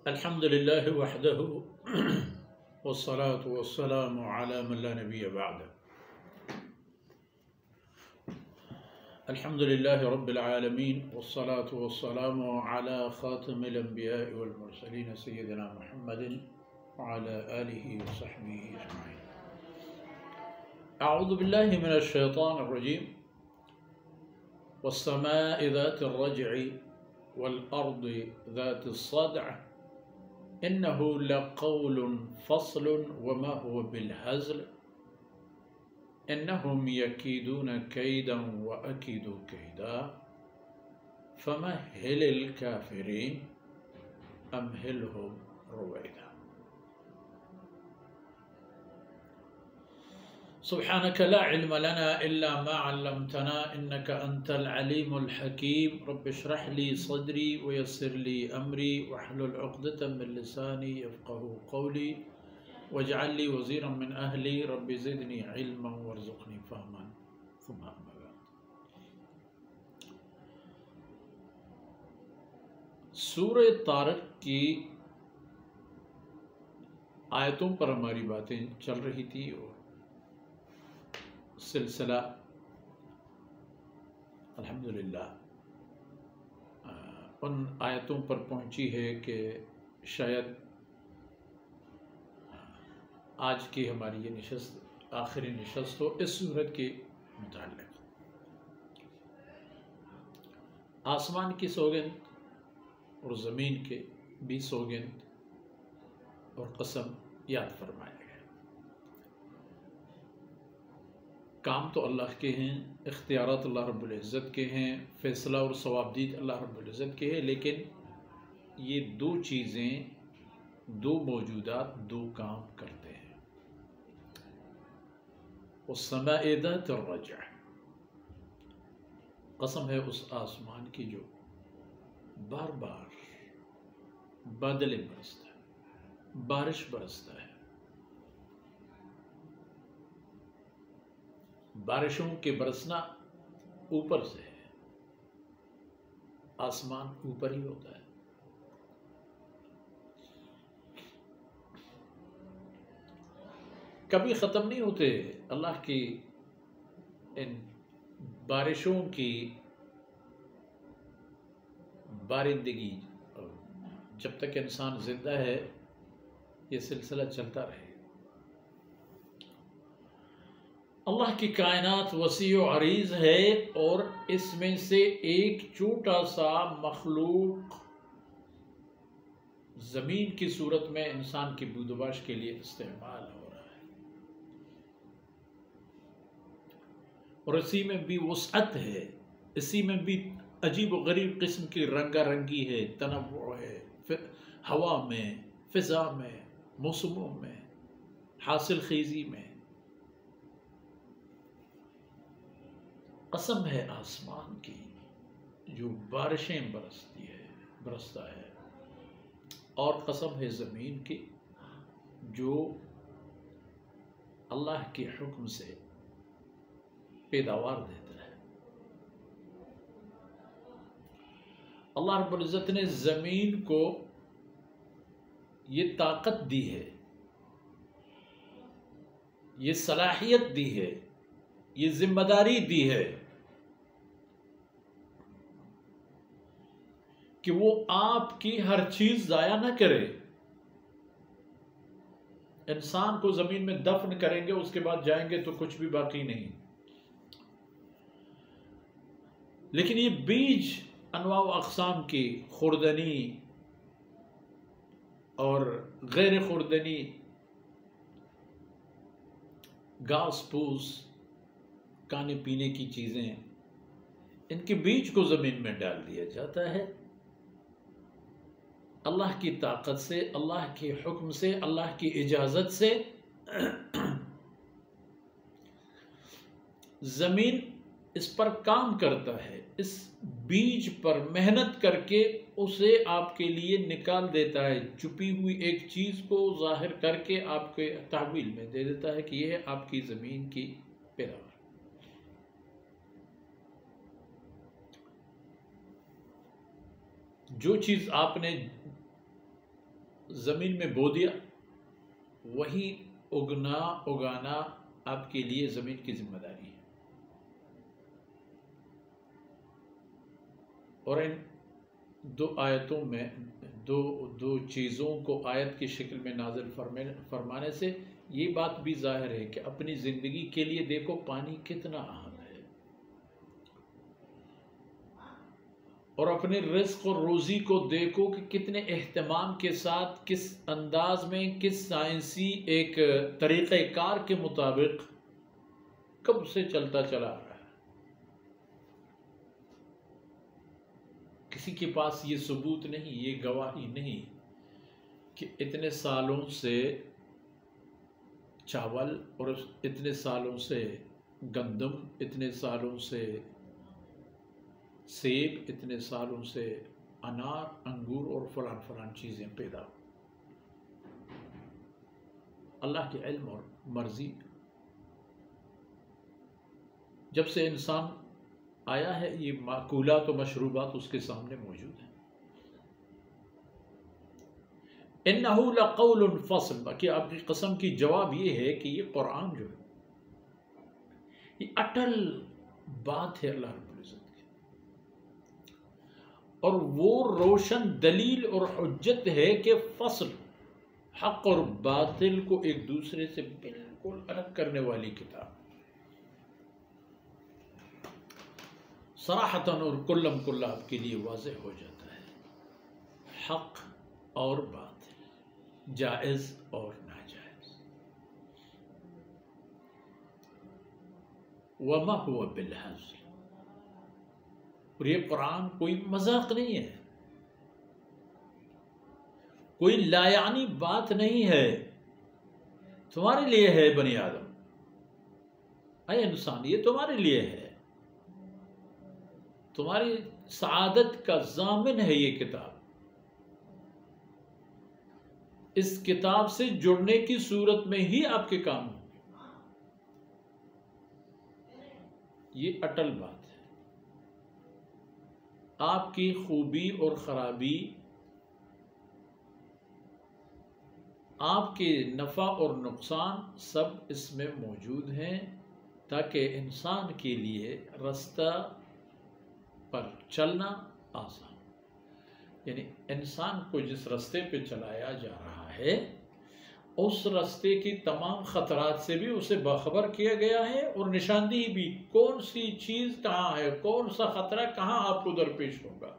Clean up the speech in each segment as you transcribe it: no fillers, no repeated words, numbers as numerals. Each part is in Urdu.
الحمد لله وحده والصلاة والسلام على من لا نبي بعده. الحمد لله رب العالمين والصلاة والسلام على خاتم الأنبياء والمرسلين سيدنا محمد وعلى آله وصحبه أجمعين. أعوذ بالله من الشيطان الرجيم. والسماء ذات الرجع والأرض ذات الصدع إنه لقول فصل وما هو بالهزل إنهم يكيدون كيدا وأكيد كيدا فمهل الكافرين أمهلهم رويدا. سبحانك لا علم لنا إلا ما علمتنا إنك أنت العليم الحكيم. رب اشرح لي صدري ويسر لي أمري واحلل عقدة من لساني يفقه قولي واجعل لي وزيرا من أهلي رب زدني علما وارزقني فهما ثم أما بعد. سورہ طارق کی آیتوں پر ہماری باتیں چل رہی تھی اور سلسلہ الحمدللہ ان آیتوں پر پہنچی ہے کہ شاید آج کی ہماری یہ نشست آخری نشست ہو اس سورت کے متعلق. آسمان کی سوگند اور زمین کے بھی سوگند اور قسم یاد فرمائے گئے. کام تو اللہ کے ہیں، اختیارات اللہ رب العزت کے ہیں، فیصلہ اور ثوابدید اللہ رب العزت کے ہیں، لیکن یہ دو چیزیں، دو موجودات دو کام کرتے ہیں. والسماء ذات الرجع، قسم ہے اس آسمان کی جو بار بار بادلیں برستا ہے، بارش برستا ہے. بارشوں کے برسنا اوپر سے ہے، آسمان اوپر ہی ہوتا ہے. کبھی ختم نہیں ہوتے اللہ کی ان بارشوں کی بارندگی. جب تک انسان زندہ ہے یہ سلسلہ چلتا رہے. اللہ کی کائنات وسیع و عریض ہے اور اس میں سے ایک چھوٹا سا مخلوق زمین کی صورت میں انسان کی بودباش کے لیے استعمال ہو رہا ہے، اور اسی میں بھی وسعت ہے، اسی میں بھی عجیب و غریب قسم کی رنگا رنگی ہے، تنوع ہے، ہوا میں، فضا میں، موسموں میں، حاصل خیزی میں. قسم ہے آسمان کی جو بارشیں برستا ہے، اور قسم ہے زمین کی جو اللہ کے حکم سے پیداوار دیتا ہے. اللہ رب العزت نے زمین کو یہ طاقت دی ہے، یہ صلاحیت دی ہے، یہ ذمہ داری دی ہے کہ وہ آپ کی ہر چیز ضائع نہ کرے. انسان کو زمین میں دفن کریں گے، اس کے بعد جائیں گے تو کچھ بھی باقی نہیں. لیکن یہ بیج انواع و اقسام کی خوردنی اور غیر خوردنی گھاس پھوس، کھانے پینے کی چیزیں، ان کے بیج کو زمین میں ڈال دیا جاتا ہے اللہ کی طاقت سے، اللہ کے حکم سے، اللہ کی اجازت سے. زمین اس پر کام کرتا ہے، اس بیج پر محنت کر کے اسے آپ کے لیے نکال دیتا ہے، چھپی ہوئی ایک چیز کو ظاہر کر کے آپ کے تحویل میں دے دیتا ہے کہ یہ ہے آپ کی زمین کی پیداوار. جو چیز آپ نے زمین میں بو دیا، وہی اگانا آپ کے لیے زمین کی ذمہ داری ہے. اور ان دو آیتوں میں دو چیزوں کو آیت کی شکل میں نازل فرمانے سے یہ بات بھی ظاہر ہے کہ اپنی زندگی کے لیے دیکھو پانی کتنا اہم ہے، اور اپنے رزق اور روزی کو دیکھو کہ کتنے اہتمام کے ساتھ، کس انداز میں، کس سائنسی ایک طریقہ کار کے مطابق کب سے چلتا چلا آ رہا ہے. کسی کے پاس یہ ثبوت نہیں، یہ گواہی نہیں کہ اتنے سالوں سے چاول، اور اتنے سالوں سے گندم، اتنے سالوں سے سیب، اتنے سالوں سے انار، انگور اور فلان چیزیں پیدا. اللہ کے علم اور مرضی. جب سے انسان آیا ہے یہ معقولات و مشروبات اس کے سامنے موجود ہیں. انہو لقول فصل، باقی آپ کی قسم کی جواب یہ ہے کہ یہ قرآن جو ہے یہ اٹل بات ہے اللہ رب العزت کی، اور وہ روشن دلیل اور حجت ہے کہ فصل، حق اور باطل کو ایک دوسرے سے بالکل الگ کرنے والی کتاب. صراحتاً اور کلم کلا آپ کے لیے واضح ہو جاتا ہے حق اور باطل، جائز اور ناجائز. وما هو بالهزل، اور یہ قرآن کوئی مذاق نہیں ہے، کوئی لایعنی بات نہیں ہے. تمہارے لیے ہے بنی آدم، اے انسان، یہ تمہارے لیے ہے، تمہاری سعادت کا ضامن ہے یہ کتاب. اس کتاب سے جڑنے کی صورت میں ہی آپ کے کام ہوں. یہ اٹل بات ہے. آپ کی خوبی اور خرابی، آپ کے نفع اور نقصان سب اس میں موجود ہیں، تاکہ انسان کے لیے رستہ پر چلنا آسان. یعنی انسان کو جس رستے پہ چلایا جا رہا ہے اس رستے کی تمام خطرات سے بھی اسے باخبر کیا گیا ہے، اور نشاندہی بھی کون سی چیز کہاں ہے، کون سا خطرہ کہاں آپ کو درپیش ہوگا،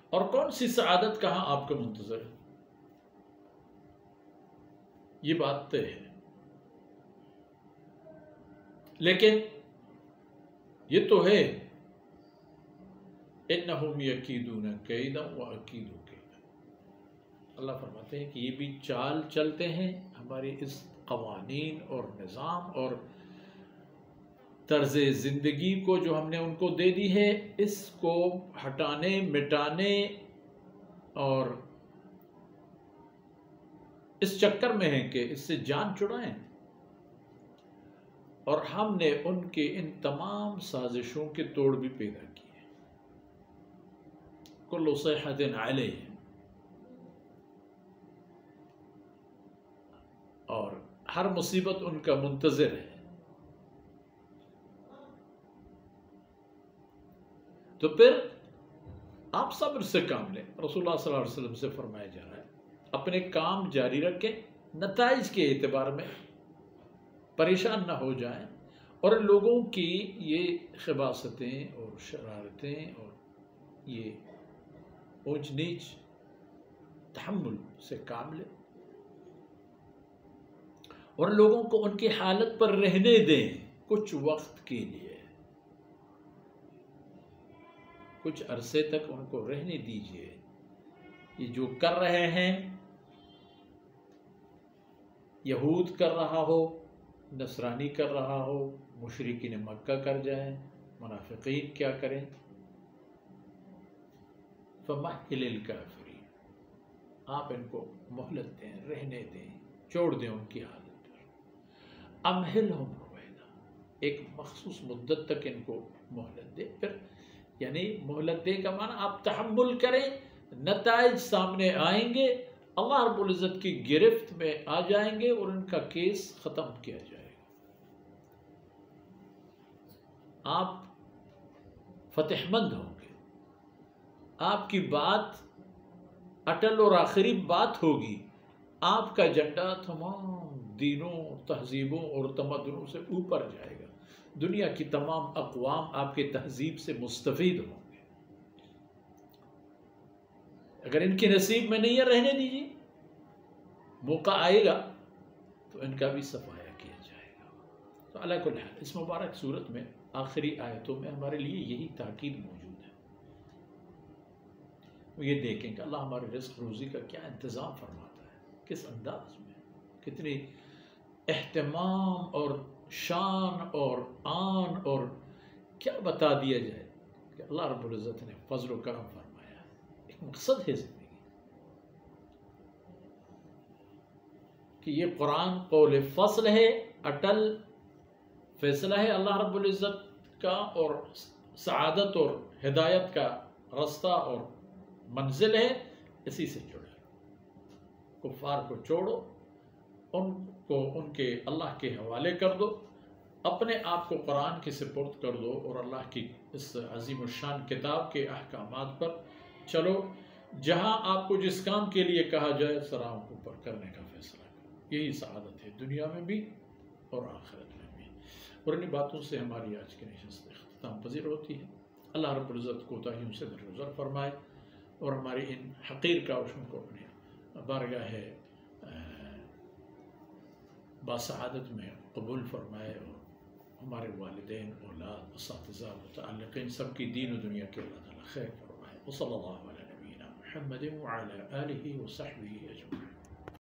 اور کون سی سعادت کہاں آپ کو منتظر ہے. یہ بات طے ہے. لیکن یہ تو ہے انہم یکیدون کیدا واکید کیدا. اللہ فرماتے ہیں کہ یہ بھی چال چلتے ہیں ہماری اس قوانین اور نظام اور طرز زندگی کو جو ہم نے ان کو دے دی ہے، اس کو ہٹانے، مٹانے اور اس چکر میں ہیں کہ اس سے جان چھڑائیں. اور ہم نے ان کے ان تمام سازشوں کے توڑ بھی پیدا کیے. کل صیحۃ علیہ، اور ہر مصیبت ان کا منتظر ہے. تو پھر آپ صبر سے کام لیں. رسول اللہ صلی اللہ علیہ وسلم سے فرمایا جا رہا ہے اپنے کام جاری رکھیں، نتائج کے اعتبار میں پریشان نہ ہو جائیں، اور لوگوں کی یہ خباثتیں اور شرارتیں اور یہ اونچ نیچ تحمل سے کام لیں، اور لوگوں کو ان کی حالت پر رہنے دیں کچھ وقت کے لیے، کچھ عرصے تک ان کو رہنے دیجیے. یہ جو کر رہے ہیں، یہود کر رہا ہو، نصرانی کر رہا ہو، مشرکین مکہ کر جائیں، منافقین کیا کریں، فَمَحِّلِ الْكَافِرِينَ، آپ ان کو مہلت دیں، رہنے دیں، چھوڑ دیں ان کی حالت پر. اَمْهِلْهُمْ رُوَيْدًا، ایک مخصوص مدت تک ان کو مہلت دیں. پھر یعنی مہلت دے کا معنی آپ تحمل کریں، نتائج سامنے آئیں گے، اللہ رب العزت کی گرفت میں آ جائیں گے اور ان کا کیس ختم کیا جائے گا۔ آپ فتح مند ہوں گے، آپ کی بات اٹل اور آخری بات ہوگی، آپ کا جھنڈا تمام دینوں، تہذیبوں اور تمدنوں سے اوپر جائے گا، دنیا کی تمام اقوام آپ کے تہذیب سے مستفید ہوں گے۔ اگر ان کے نصیب میں نہیں ہے، رہنے دیجیے، موقع آئے گا تو ان کا بھی صفایا کیا جائے گا۔ تو علی کل حال اس مبارک صورت میں آخری آیتوں میں ہمارے لیے یہی تاکید موجود ہے۔ وہ یہ دیکھیں کہ اللہ ہمارے رزق روزی کا کیا انتظام فرماتا ہے، کس انداز میں، کتنی اہتمام اور شان اور آن اور کیا بتا دیا جائے کہ اللہ رب العزت نے فضل و کرم فرمایا ہے، ایک مقصد ہے زندگی کہ یہ قرآن قول فصل ہے، اٹل فیصلہ ہے اللہ رب العزت کا، اور سعادت اور ہدایت کا راستہ اور منزل ہے، اسی سے جڑے۔ کفار کو چھوڑو، ان کو ان کے اللہ کے حوالے کر دو، اپنے آپ کو قرآن کے سپرد کر دو اور اللہ کی اس عظیم الشان کتاب کے احکامات پر چلو۔ جہاں آپ کو جس کام کے لیے کہا جائے سرام کو پر کرنے کا فیصلہ کرو، یہی سعادت ہے دنیا میں بھی اور آخرت میں بھی۔ اور انہی باتوں سے ہماری آج کی نشست اختتام پذیر ہوتی ہے۔ اللہ رب العزت کوتاہیوں سے درگزر فرمائے اور ہماری ان حقیر کاوشوں کو اپنے بارگاہ باسعادت میں قبول فرمائے، اور ہمارے والدین، اولاد، اساتذہ، متعلقین سب کی دین و دنیا کے اللہ تعالیٰ خیر فرمائے۔ وصلی اللہ علیہ نبینا محمد وعلی آلہ وصحبہ